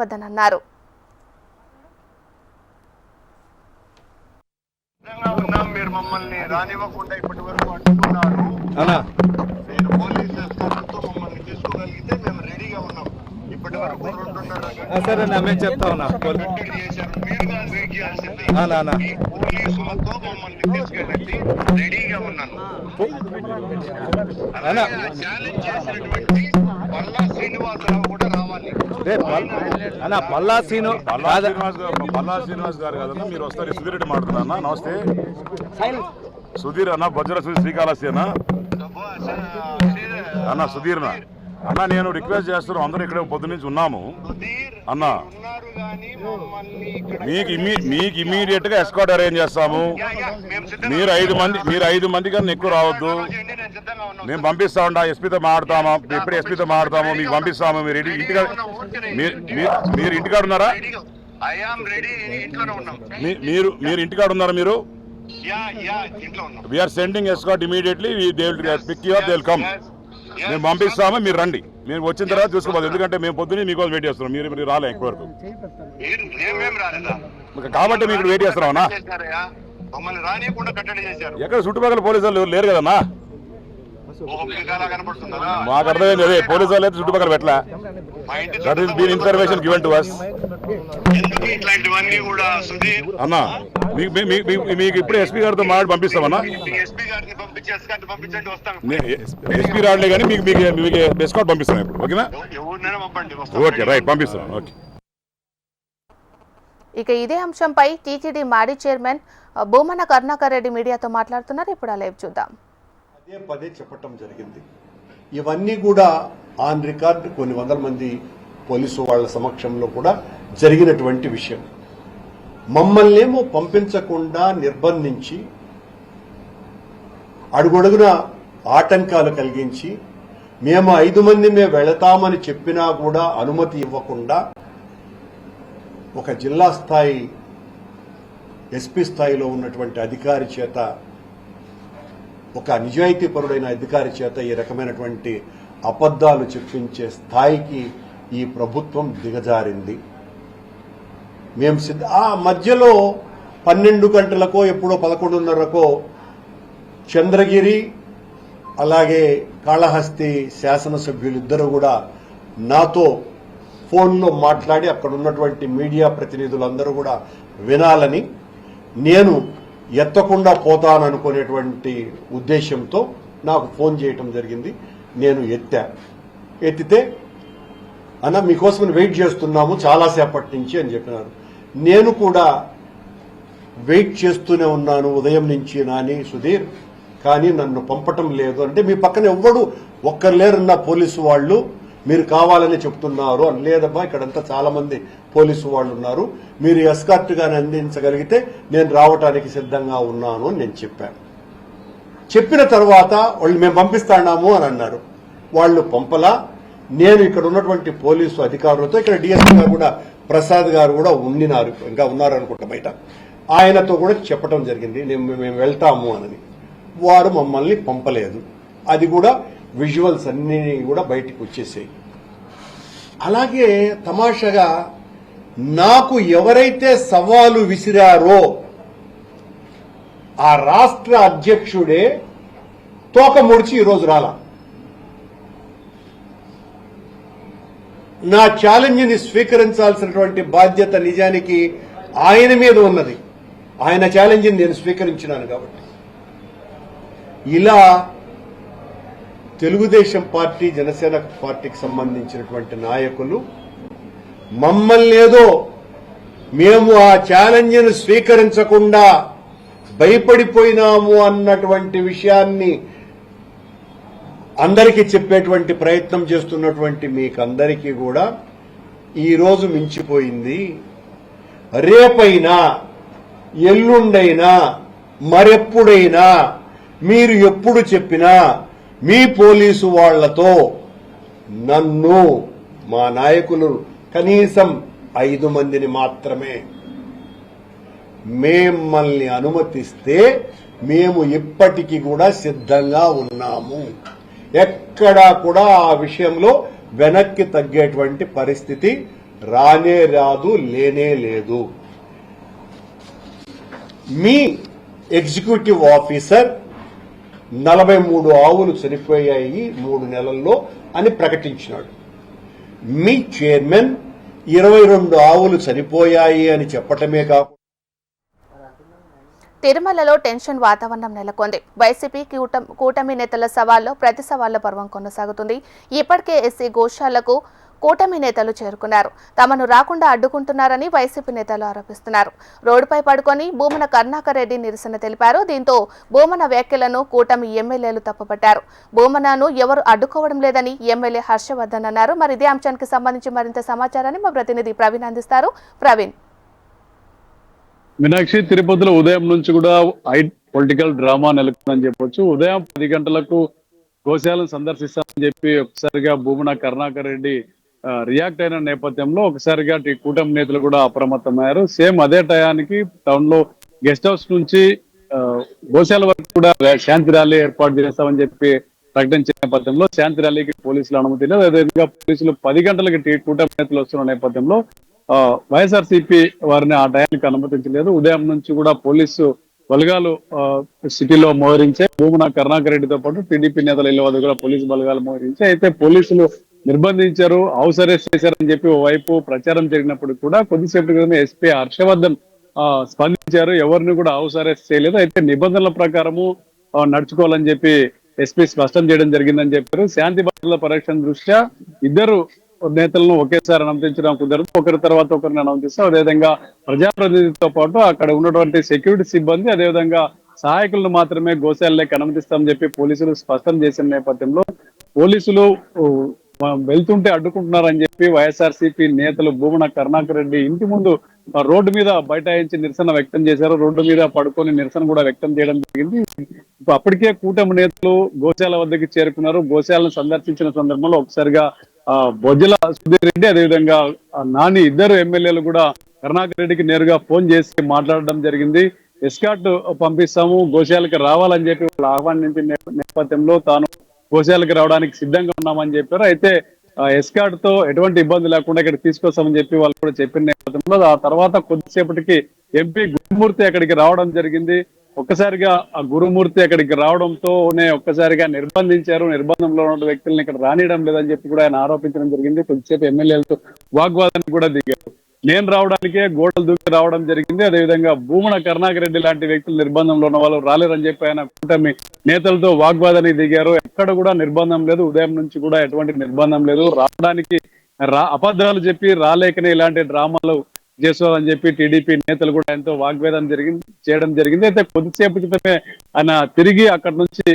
వద్దనన్నారు. మీరు మమ్మల్ని రానివ్వకుండా ఇప్పటి వరకు అడ్డుకున్నారు. మీరు పోలీసు అధికారులతో మమ్మల్ని తీసుకోగలిగితే మేము రెడీగా ఉన్నాం. ఇప్పటి వరకు 2.5 సరే చెప్తా ఉన్నా చేశారు. మీరు కాదు వెయిట్ చేయాల్సింది. ఈ పోలీసులతో మమ్మల్ని తీసుకెళ్ళండి, రెడీగా ఉన్నాను. ఛాలెంజ్ చేసినటువంటి పల్లా శ్రీనివాసరావు కూడా రావాలి. పల్లా శ్రీనివాస్ గారు కదన్నా, మీరు వస్తారు. సుధీర్ రెడ్డి మాట్లాడుతున్నా. నమస్తే సుధీర్ అన్న, బొజ్జల సుధీర్, శ్రీకాళహస్తి అన్న సుధీర్ అన్న, నేను రిక్వెస్ట్ చేస్తున్నాను. అందరూ ఇక్కడ పొద్దునుంచి ఉన్నాము అన్న. మీకు ఇమీడియట్ గా ఎస్కాట్ అరేంజ్ చేస్తాము. మీరు 5 మంది కన్నా ఎక్కువ రావద్దు. మేము పంపిస్తా ఉంటా. ఎస్పీతో మాట్లాడతాము. ఎప్పుడు ఎస్పీతో మాట్లాడతాము, మీకు పంపిస్తాము. మీరు ఇంటికాడ ఉన్నారా? మీరు ఇంటికాడ ఉన్నారా? మీరు we are sending escort immediately. They will pick you up, they will come. మేము పంపిస్తాము, మీరు రండి. మేము వచ్చిన తర్వాత చూసుకోవాలి. ఎందుకంటే మేము పొద్దున్నే మీకోసం వెయిట్ చేస్తున్నాం. మీరు రాలే ఎక్కువ వరకు కాబట్టి మీకు వెయిట్ చేస్తున్నామన్నా. ఎక్కడ చుట్టుపక్కల పోలీసులు లేరు కదన్నా? మాకు అర్థమైంది. అదే పోలీసు వాళ్ళు అయితే చుట్టుపక్కల పెట్టలే. That is been information given to us అన్నా. మీకు ఇప్పుడు ఎస్పీ గారితో మాట్లాడి పంపిస్తామన్నా. ఎస్పీ రాడలే కానీ మీకు ఎస్కాట్ పంపిస్తాను ఇప్పుడు. ఓకేనా? ఓకే, రైట్, పంపిస్తాను. ఓకే. ఇక ఇదే అంశంపై టీటీడీ మాజీ చైర్మన్ భూమన కరుణాకర్ రెడ్డి మీడియాతో మాట్లాడుతున్నారు. ఇప్పుడు ఆ లైవ్ చూద్దాం. పదే చెప్పటం జరిగింది. ఇవన్నీ కూడా ఆన్ రికార్డ్ కొన్ని వందల మంది పోలీసు వాళ్ల సమక్షంలో కూడా జరిగినటువంటి విషయం. మమ్మల్నేమో పంపించకుండా నిర్బంధించి అడుగడుగున ఆటంకాలు కలిగించి మేము 5 మందిమే వెళతామని చెప్పినా కూడా అనుమతి ఇవ్వకుండా ఒక జిల్లా స్థాయి ఎస్పీ స్థాయిలో ఉన్నటువంటి అధికారి చేత, ఒక నిజాయితీపరుడైన అధికారి చేత ఈ రకమైనటువంటి అబద్దాలు చెప్పించే స్థాయికి ఈ ప్రభుత్వం దిగజారింది. మేము ఆ మధ్యలో 12 గంటలకో ఎప్పుడో 11:30కో చంద్రగిరి అలాగే కాళహస్తి శాసనసభ్యులిద్దరూ కూడా నాతో ఫోన్లో మాట్లాడి అక్కడ ఉన్నటువంటి మీడియా ప్రతినిధులందరూ కూడా వినాలని, నేను ఎత్తకుండా పోతాననుకునేటువంటి ఉద్దేశంతో నాకు ఫోన్ చేయటం జరిగింది. నేను ఎత్తితే అన్న మీకోసం వెయిట్ చేస్తున్నాము చాలాసేపటి నుంచి అని చెప్పినారు. నేను కూడా వెయిట్ చేస్తూనే ఉన్నాను ఉదయం నుంచి నాని సుధీర్, కానీ నన్ను పంపటం లేదు. అంటే మీ పక్కన ఎవ్వడు ఒక్కరు లేరన్న పోలీసు వాళ్ళు, మీరు కావాలని చెప్తున్నారు అని. లేదబ్బా, ఇక్కడంతా చాలా మంది పోలీసు వాళ్ళు ఉన్నారు, మీరు ఎస్కార్ట్ గాని అందించగలిగితే నేను రావటానికి సిద్ధంగా ఉన్నాను అని నేను చెప్పాను. చెప్పిన తర్వాత వాళ్ళు మేము పంపిస్తాము అని అన్నారు. వాళ్ళు పంపలా. నేను ఇక్కడ ఉన్నటువంటి పోలీసు అధికారులతో, ఇక్కడ డిఎస్పీ గారు కూడా ప్రసాద్ గారు కూడా ఉండినారు, ఇంకా ఉన్నారు అనుకుంటా బయట, ఆయనతో కూడా చెప్పడం జరిగింది మేము వెళ్తాము అని. వారు మమ్మల్ని పంపలేదు. అది కూడా విజువల్స్ అన్ని కూడా బయటికి వచ్చేసాయి. అలాగే తమాషగా నాకు ఎవరైతే సవాలు విసిరారో ఆ రాష్ట్ర అధ్యక్షుడే తోక ముడిచి ఈరోజు రాలా. నా ఛాలెంజ్ని స్వీకరించాల్సినటువంటి బాధ్యత నిజానికి ఆయన మీద ఉన్నది. ఆయన ఛాలెంజ్ని నేను స్వీకరించినాను కాబట్టి. ఇలా తెలుగుదేశం పార్టీ, జనసేన పార్టీకి సంబంధించినటువంటి నాయకులు మమ్మల్ని ఏదో మేము ఆ ఛాలెంజ్ను స్వీకరించకుండా భయపడిపోయినాము అన్నటువంటి విషయాన్ని అందరికీ చెప్పేటువంటి ప్రయత్నం చేస్తున్నటువంటి మీకందరికీ కూడా ఈరోజు మించిపోయింది. రేపైనా ఎల్లుండైనా మరెప్పుడైనా మీరు ఎప్పుడు చెప్పినా మీ పోలీసు వాళ్లతో నన్ను, మా నాయకులు కనీసం 5 మందిని మాత్రమే మిమ్మల్ని అనుమతిస్తే మేము ఇప్పటికీ కూడా సిద్ధంగా ఉన్నాము. ఎక్కడా కూడా ఆ విషయంలో వెనక్కి తగ్గేటువంటి పరిస్థితి రానే రాదు, లేనే లేదు. మీ ఎగ్జిక్యూటివ్ ఆఫీసర్ 43 ఆవులు చనిపోయాయి 3 నెలల్లో అని ప్రకటించినాడు. మీ చైర్మన్ 22 ఆవులు చనిపోయాయి అని చెప్పటమే కాకుండా తిరుమలలో టెన్షన్ వాతావరణం నెలకొంది. వైసీపీ కూటమి నేతల సవాల్లో ప్రతి సవాళ్ల పర్వం కొనసాగుతుంది. ఇప్పటికే ఎస్సీ గోశాలకు కూటమి నేతలు చేరుకున్నారు. తమను రాకుండా అడ్డుకుంటున్నారని వైసీపీ నేతలు ఆరోపిస్తున్నారు. రోడ్డుపై పడుకొని భూమన కరుణాకర్ రెడ్డి నిరసన తెలిపారు. దీంతో భూమన వ్యాఖ్యలను కూటమి ఎమ్మెల్యేలు తప్పుపట్టారు. భూమనను ఎవరు అడ్డుకోవడం లేదని ఎమ్మెల్యే హర్షవర్ధన్ అన్నారు. మరి ఇదే అంశానికి సంబంధించి మరింత సమాచారాన్ని మా ప్రతినిధి ప్రవీణ్ అందిస్తారు. ప్రవీణ్. మీనాక్షి, తిరుపతిలో ఉదయం నుంచి కూడా పొలిటికల్ డ్రామా నెలకొందని చెప్పొచ్చు. ఉదయం 10 గంటలకు గోశాలను సందర్శిస్తామని చెప్పి ఒకసారిగా భూమన కరుణాకర్ రెడ్డి రియాక్ట్ అయిన నేపథ్యంలో ఒకసారిగా కూటమి నేతలు కూడా అప్రమత్తమయ్యారు. సేమ్ అదే టయానికి టౌన్ లో గెస్ట్ హౌస్ నుంచి గోశాల వరకు కూడా శాంతి ర్యాలీ ఏర్పాటు చేస్తామని చెప్పి ప్రకటించిన నేపథ్యంలో శాంతి ర్యాలీకి పోలీసులు అనుమతి లేదు. అదేవిధంగా పోలీసులు 10 గంటలకి కూటమి నేతలు వస్తున్న నేపథ్యంలో వైఎస్ఆర్సీపీ వారిని ఆ టయానికి అనుమతించలేదు. ఉదయం నుంచి కూడా పోలీసు బలగాలు సిటీలో మోహరించే భూమన కరుణాకర్ రెడ్డితో పాటు టీడీపీ నేతల ఇళ్ల వద్ద కూడా పోలీసు బలగాలు మోహరించే అయితే పోలీసులు నిర్బంధించారు, హౌస్ అరెస్ట్ చేశారని చెప్పి ఓవైపు ప్రచారం జరిగినప్పుడు కూడా కొద్దిసేపటి క్రితమే ఎస్పీ హర్షవర్ధన్ స్పందించారు. ఎవరిని కూడా హౌస్ అరెస్ట్ చేయలేదు. అయితే నిబంధనల ప్రకారము నడుచుకోవాలని చెప్పి ఎస్పీ స్పష్టం చేయడం జరిగిందని చెప్పారు. శాంతి భద్రతల పరిరక్షణ దృష్ట్యా ఇద్దరు నేతలను ఒకేసారి అనుమతించడం కుదరదు. ఒకరి తర్వాత ఒకరిని అనుమతిస్తాం. అదేవిధంగా ప్రజాప్రతినిధితో పాటు అక్కడ ఉన్నటువంటి సెక్యూరిటీ సిబ్బంది అదేవిధంగా సహాయకులను మాత్రమే గోశాలలోకి అనుమతిస్తామని చెప్పి పోలీసులు స్పష్టం చేసిన నేపథ్యంలో పోలీసులు వెళ్తుంటే అడ్డుకుంటున్నారని చెప్పి వైఎస్ఆర్సీపీ నేతలు భూమన కరుణాకర్ రెడ్డి ఇంటి ముందు రోడ్డు మీద బైఠాయించి నిరసన వ్యక్తం చేశారు. రోడ్డు మీద పడుకొని నిరసన కూడా వ్యక్తం చేయడం జరిగింది. అప్పటికే కూటమి నేతలు గోశాల వద్దకు చేరుకున్నారు. గోశాలను సందర్శించిన సందర్భంలో ఒకసారిగా బొజ్జల సుధీర్ రెడ్డి అదేవిధంగా నాని ఇద్దరు ఎమ్మెల్యేలు కూడా కరుణాకర్ రెడ్డికి నేరుగా ఫోన్ చేసి మాట్లాడడం జరిగింది. ఎస్కాట్ పంపిస్తాము, గోశాలకు రావాలని చెప్పి వాళ్ళు ఆహ్వానించిన నేపథ్యంలో తాను గోశాలకు రావడానికి సిద్ధంగా ఉన్నామని చెప్పారు. అయితే ఎస్కాట్ తో ఎటువంటి ఇబ్బంది లేకుండా ఇక్కడ తీసుకొస్తామని చెప్పి వాళ్ళు కూడా చెప్పిన నేపథ్యంలో ఆ తర్వాత కొద్దిసేపటికి ఎంపీ గురుమూర్తి అక్కడికి రావడం జరిగింది. ఒక్కసారిగా ఆ గురుమూర్తి అక్కడికి రావడంతోనే ఒక్కసారిగా నిర్బంధించారు. నిర్బంధంలో ఉన్న వ్యక్తులను ఇక్కడ రానియడం లేదని చెప్పి కూడా ఆయన ఆరోపించడం జరిగింది. కొద్దిసేపు ఎమ్మెల్యేలతో వాగ్వాదానికి కూడా దిగారు. నేను రావడానికే గోడలు దూకి రావడం జరిగింది. అదేవిధంగా భూమన కరుణాకర్ రెడ్డి లాంటి వ్యక్తులు నిర్బంధంలో ఉన్న వాళ్ళు రాలేరని చెప్పి ఆయన కూటమి నేతలతో వాగ్వాదానికి దిగారు. ఎక్కడ కూడా నిర్బంధం లేదు. ఉదయం నుంచి కూడా ఎటువంటి నిర్బంధం లేదు. రావడానికి అబద్ధాలు చెప్పి రాలేకనే ఇలాంటి డ్రామాలు చేస్తారని చెప్పి టీడీపీ నేతలు కూడా ఎంతో వాగ్వేదం చేయడం జరిగింది. అయితే కొద్దిసేపు క్రితమే ఆయన తిరిగి అక్కడ నుంచి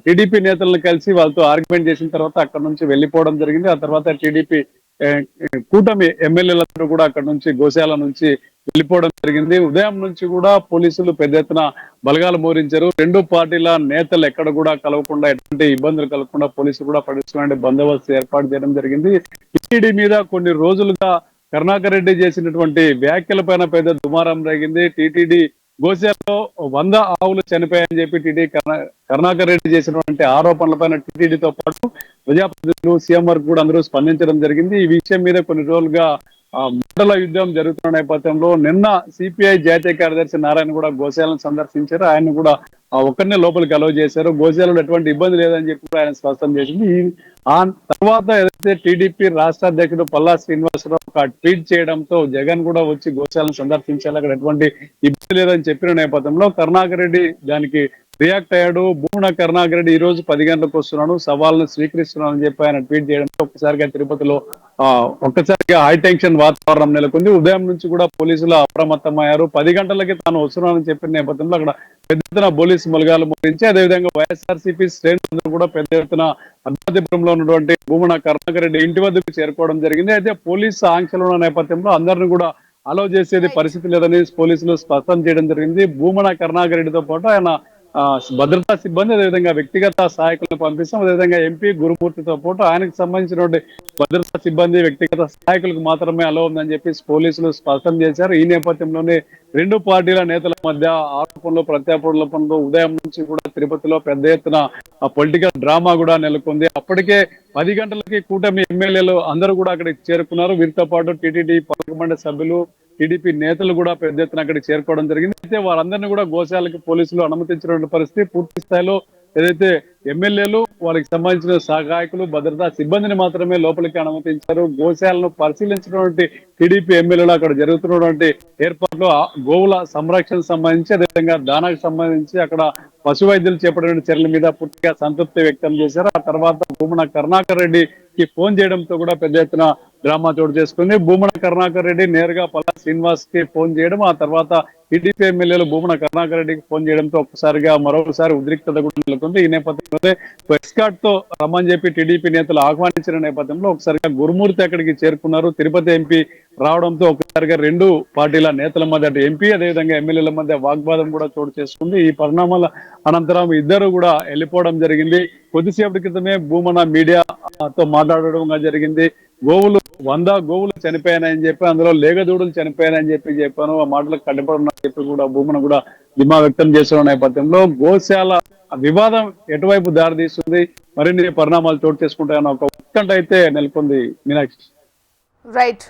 టీడీపీ నేతలను కలిసి వాళ్ళతో ఆర్గ్యుమెంట్ చేసిన తర్వాత అక్కడ నుంచి వెళ్లిపోవడం జరిగింది. ఆ తర్వాత టీడీపీ కూటమి ఎమ్మెల్యేలందరూ కూడా అక్కడ నుంచి గోశాల నుంచి వెళ్లిపోవడం జరిగింది. ఉదయం నుంచి కూడా పోలీసులు పెద్ద ఎత్తున బలగాలు మోహరించారు. రెండు పార్టీల నేతలు ఎక్కడ కూడా కలవకుండా ఎటువంటి ఇబ్బందులు కలగకుండా పోలీసులు కూడా పటిష్టమైన బందోబస్తు ఏర్పాటు చేయడం జరిగింది. టీడీ మీద కొన్ని రోజులుగా కరుణాకర్ రెడ్డి చేసినటువంటి వ్యాఖ్యల పైన పెద్ద దుమారం రేగింది. టీటీడీ గోశాలలో 100 ఆవులు చనిపోయాయని చెప్పి టీడీ కరుణాకర్ రెడ్డి చేసినటువంటి ఆరోపణలపైన టీటీడీతో పాటు ప్రజాప్రతినిధులు సీఎం వరకు కూడా అందరూ స్పందించడం జరిగింది. ఈ విషయం మీద కొన్ని రోజులుగా మండల యుద్ధం జరుగుతున్న నేపథ్యంలో నిన్న సిపిఐ జాతీయ కార్యదర్శి నారాయణ కూడా గోశాలను సందర్శించారు. ఆయన కూడా ఒక్కరినే లోపలికి అలౌ చేశారు. గోశాలలో ఎటువంటి ఇబ్బంది లేదని చెప్పి ఆయన స్పష్టం చేసింది. ఆ తర్వాత ఏదైతే టీడీపీ రాష్ట్ర అధ్యక్షుడు పల్లా శ్రీనివాసరావు ఒక ట్వీట్ చేయడంతో జగన్ కూడా వచ్చి గోశాలను సందర్శించాలి, అక్కడ ఎటువంటి ఇబ్బంది లేదని చెప్పిన నేపథ్యంలో కరుణాకర్ రెడ్డి దానికి రియాక్ట్ అయ్యాడు. భూమన కరుణాకర్ రెడ్డి ఈ రోజు 10 గంటలకు వస్తున్నాను, సవాల్ను స్వీకరిస్తున్నాను అని చెప్పి ఆయన ట్వీట్ చేయడంతో ఒక్కసారిగా తిరుపతిలో ఒక్కసారిగా హై టెన్షన్ వాతావరణం నెలకొంది. ఉదయం నుంచి కూడా పోలీసులు అప్రమత్తమయ్యారు. 10 గంటలకి తాను వస్తున్నానని చెప్పిన నేపథ్యంలో అక్కడ పెద్ద ఎత్తున పోలీసు బలగాలు మోహరించి అదేవిధంగా వైఎస్ఆర్సీపీ శ్రేణులందరూ కూడా పెద్ద ఎత్తున అర్ధదిపురంలో ఉన్నటువంటి భూమన కరుణాకర్ రెడ్డి ఇంటి వద్దకు చేరుకోవడం జరిగింది. అయితే పోలీసు ఆంక్షలు ఉన్న నేపథ్యంలో అందరినీ కూడా అలౌ చేసేది పరిస్థితి లేదని పోలీసులు స్పష్టం చేయడం జరిగింది. భూమన కరుణాకర్ రెడ్డితో పాటు ఆయన భద్రతా సిబ్బంది అదేవిధంగా వ్యక్తిగత సహాయకులను పంపిస్తాం. అదేవిధంగా ఎంపీ గురుమూర్తితో పాటు ఆయనకు సంబంధించినటువంటి భద్రతా సిబ్బంది వ్యక్తిగత సహాయకులకు మాత్రమే అలో ఉందని చెప్పి పోలీసులు స్పష్టం చేశారు. ఈ నేపథ్యంలోనే రెండు పార్టీల నేతల మధ్య ఆరోపణలు ప్రత్యారోపణలు ఉదయం నుంచి కూడా తిరుపతిలో పెద్ద ఎత్తున పొలిటికల్ డ్రామా కూడా నెలకొంది. అప్పటికే 10 గంటలకి కూటమి ఎమ్మెల్యేలు అందరూ కూడా అక్కడికి చేరుకున్నారు. వీరితో పాటు టీటీడీ పార్లమెంట్ సభ్యులు, టీడీపీ నేతలు కూడా పెద్ద ఎత్తున అక్కడికి చేరుకోవడం జరిగింది. అయితే వారందరినీ కూడా గోశాలకు పోలీసులు అనుమతించినటువంటి పరిస్థితి. పూర్తి స్థాయిలో ఏదైతే ఎమ్మెల్యేలు, వాళ్ళకి సంబంధించిన సహాయకులు, భద్రతా సిబ్బందిని మాత్రమే లోపలికి అనుమతించారు. గోశాలను పరిశీలించినటువంటి టీడీపీ ఎమ్మెల్యేలు అక్కడ జరుగుతున్నటువంటి ఏర్పాట్లు, గోవుల సంరక్షణ సంబంధించి, అదేవిధంగా దానాకు సంబంధించి అక్కడ పశు వైద్యులు చేపట్టిన చర్యల మీద పూర్తిగా సంతృప్తి వ్యక్తం చేశారు. ఆ తర్వాత భూమన కరుణాకర్ రెడ్డికి ఫోన్ చేయడంతో కూడా పెద్ద ఎత్తున డ్రామా చోటు చేసుకుంది. భూమన కరుణాకర్ రెడ్డి నేరుగా పల్లా శ్రీనివాస్ కి ఫోన్ చేయడం, ఆ తర్వాత టీడీపీ ఎమ్మెల్యేలు భూమన కరుణాకర్ రెడ్డికి ఫోన్ చేయడంతో మరోసారి ఉద్రిక్తత కూడా నెలకొంది. ఈ నేపథ్యంలో ఎస్కాట్ తో రమ్మని చెప్పి టీడీపీ నేతలు ఆహ్వానించిన నేపథ్యంలో ఒకసారిగా గురుమూర్తి అక్కడికి చేరుకున్నారు. తిరుపతి ఎంపీ రావడంతో ఒకసారిగా రెండు పార్టీల నేతల మధ్య, అటు ఎంపీ అదేవిధంగా ఎమ్మెల్యేల మధ్య వాగ్వాదం కూడా చోటు చేసుకుంది. ఈ పరిణామాల అనంతరం ఇద్దరు కూడా వెళ్ళిపోవడం జరిగింది. కొద్దిసేపటి క్రితమే భూమన మీడియాతో మాట్లాడడం జరిగింది. 100 గోవులు చనిపోయాయని చెప్పి, అందులో లేగదూడలు చనిపోయాయని చెప్పాను. ఆ మాటలకు కట్టుబడున్నాయని చెప్పి కూడా భూమన కూడా ధీమా వ్యక్తం చేసిన నేపథ్యంలో గోశాల వివాదం ఎటువైపు దారితీస్తుంది, మరిన్ని పరిణామాలు చోటు చేసుకుంటాయన్న ఒక ఉత్కంఠ అయితే నెలకొంది. మీనాక్షి. రైట్.